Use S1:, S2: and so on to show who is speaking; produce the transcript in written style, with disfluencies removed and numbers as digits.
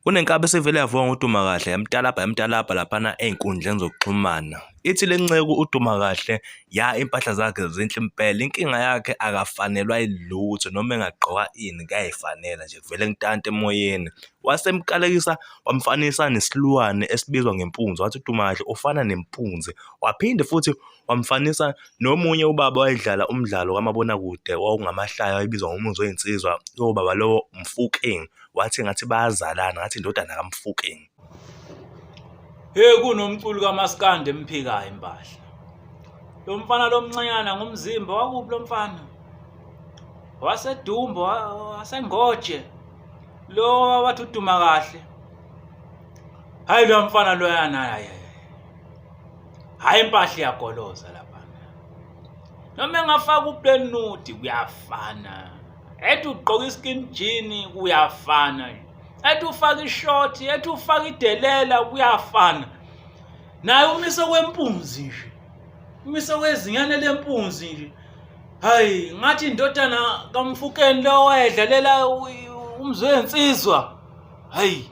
S1: Kunenkabi esivele yavonga uDumakahle yamtalabha laphana ey'nkundleni zokuxhumana. Ithi le nceko uDumakahle impahla zakhe zinhle impela. Inkinga yakhe akafanelwa yilutho noma engagqoka ini kuyay'fanela nje kuvele ngitante emoyeni. Wasemkalekisa wamfanisa nesilwane esibizwa ngempunzi, wathi uDumakahle ufana nempunzi. Waphinde futhi wamfanisa nomunye ubaba owayedlala umdlalo kamabonakude owawungamahlaya wayebizwa ngomuzi wey'nsizwa. Lowo baba lowo Mfukeng, wathi ngathi bayazalana, ngathi indodana kaMfukeng.
S2: Kunomculi kaMaskandi emphikayo impahla. Lo mfana lo mncanyana ngomzimba wakuphi lo mfana? Wasedumbo, wasengoje. Lo wathi uDumakahle. Hayi lo mfana loyana hayi impahla iyagoloza lapha. Noma engafaka uplain nude kuyafana. Ethi ugqoka iskin jean kuyafana. Ethi ufaka ishort, ethi ufaka idelela kuyafana. Naye umise okweMpunzi nje. Umise okwezinyane lempunzi nje. Hayi ngathi indodana kaMfukeni lo wayedlalela umzi wensizwa. Hayi